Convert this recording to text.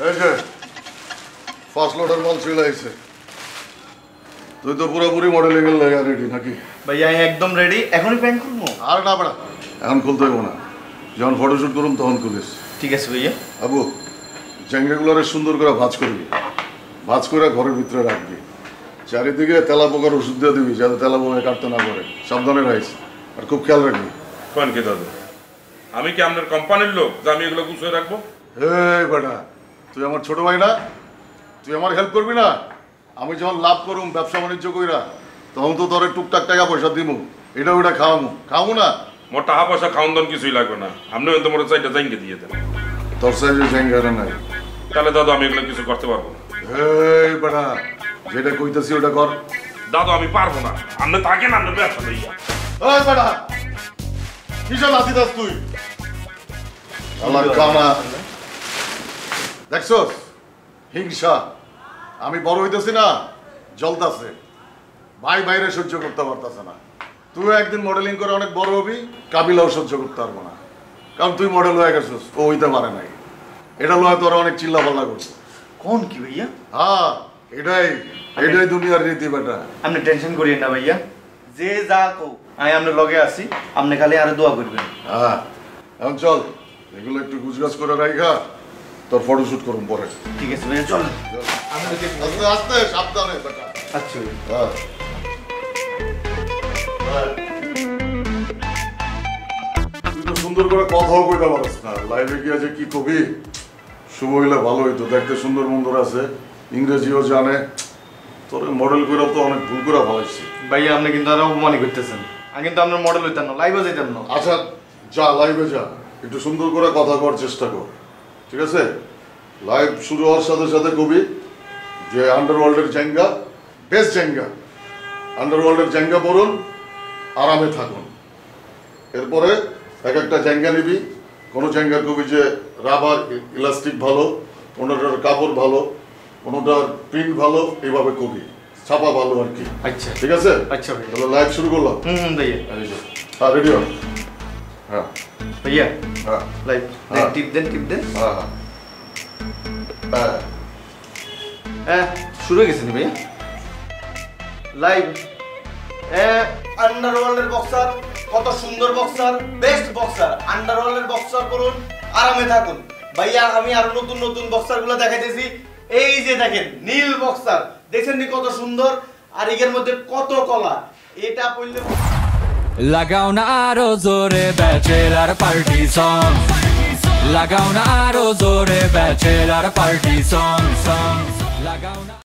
এই যে ফার্স্ট লোডের মাল চলে আইছে। তুই তো পুরোপুরি মডেলিং এর লাগা রেডি নাকি? ভাইয়া আমি একদম রেডি, এখনই প্যান্ট খুলবো? আর না বেড়া, এখন খুলতে হইব না, যখন ফটোশুট করুম তখন খুলিস। ঠিক আছে ভাইয়া। আবু, জাঙ্গাগুলারে সুন্দর করে ভাঁজ করবি, ভাঁজ করে ঘরের ভিতরে রাখবি, চারিদিকে তেলা পোকার ওষুধ দিয়ে দিবি যাতে তেলা পোকা কাটতে না পারে। সাবধানে রাখিস আর খুব খেয়াল রাখবি। কোন কি দাদু, আমি কি আপনার কোম্পানির লোক যে আমি এগুলো গুছিয়ে রাখবো? এই বেটা, তুই আমার ছোট ভাই না? তুই আমার হেল্প করবি না? আমি যখন লাভ করুম ব্যবসা বাণিজ্য কইরা তখন তো তোর টুকটাক টাকা পয়সা দিমু, এটা ওইটা খাওয়ামু না। মোর টাকা পয়সা খাওয়ান দান কিছুই লাগবে না, আপনি হয়তো মোট চাইটা জাইঙ্গে দিয়ে দেন। তোর সাইজে জায়গা নাই তাহলে দাদু আমি এগুলো কিছু করতে পারবো না। এই বেটা, যেটা কইতাছি ওটা কর। দাদু আমি পারবো না, আপনি থাকেন আপনার ব্যবসা লইয়া। এই বেটা, কিসব লাথি দাস তুই? আমার কানা দেখছস, হিংসা। আমি বড় হইতেছি না, জ্বলতাছে, ভাই বাইরে সহ্য করতে পারতাছে না। তুই একদিন মডেলিং করে অনেক বড় হবি, কাবিলাও সহ্য করতে পারবো না, কারণ তুই মডেল হয়ে গেছিস, ও হইতে পারে নাই। এটা লয় তোরা অনেক চিল্লা পাল্লা করছে। কোন কি ভাইয়া? হ্যাঁ, এটাই দুনিয়ার রীতি বেটা। আপনি টেনশন করিয়েন না ভাইয়া, যে যা কো আমি আপনার লগে আছি, আপনি খালি আরো দোয়া করবেন। হ্যাঁ, এখন চল এগুলো একটু গুছগাছ করে রাখা, তোর ফটোশুট করুন পরে। ঠিক আছে ভাইয়া, চল। আস্তে আস্তে, সাবধানে বেটা। আচ্ছা ভাইয়া। হ্যাঁ। তুই তো সুন্দর করে কথাও কইতে পারিস না, লাইভে গিয়ে যে কি কবি। শুভ হইলে ভালো হইতো, দেখতে সুন্দর মন্দর আছে, ইংরেজিও জানে। তোর মডেল করে তো অনেক ভুল করে ভালাইছি ভাইয়া, আপনি কিন্তু আরো অপমানই করতেছেন। আমি কিন্তু আপনার মডেল হইতাম না, লাইভে যাইতাম না। আচ্ছা যা, লাইভে যা, একটু সুন্দর করে কথা করার চেষ্টা কর, ঠিক আছে? লাইভ শুরু হওয়ার সাথে সাথে কবি যে আন্ডারওয়ার্ল্ডের জায়গা, বেস্ট জায়গা, আন্ডারওয়ার্ল্ডের জায়গা পড়ুন, আরামে থাকুন। এরপরে এক একটা জায়গা নিবি, কোনো জায়গার কবি যে রাবার ইলাস্টিক ভালো, কোনোটার কাপড় ভালো, কোনোটার প্রিন্ট ভালো, এইভাবে কবি ছাপা ভালো আর কি। আচ্ছা ঠিক আছে? আচ্ছা ভাইয়া, তাহলে লাইভ শুরু করলাম। ভাইয়া। হ্যাঁ, রেডি হ। হ্যাঁ ভাইয়া, হ্যাঁ লাইভ হ্যাঁ। টিপ দেন। হ্যাঁ হ্যাঁ। হ্যাঁ, শুরু হয়ে গেছে নি ভাইয়া লাইভ। আন্ডারওয়ার্ল্ডের বক্সার, কত সুন্দর বক্সার, বেস্ট বক্সার, আন্ডারওয়ার্ল্ডের বক্সার করুন, আরামে থাকুন। ভাইয়া আমি আরো নতুন নতুন বক্সার গুলো দেখাইতেছি। এই যে দেখেন নীল বক্সার, দেখছেন নি কত সুন্দর, আর এর মধ্যে কত কলা। এটা পড়লে লাগাও না আরো জোরে ব্যাচেলার পার্টি সং, লাগাও না আরো জোরে ব্যাচেলার পার্টি সং, লাগাও না।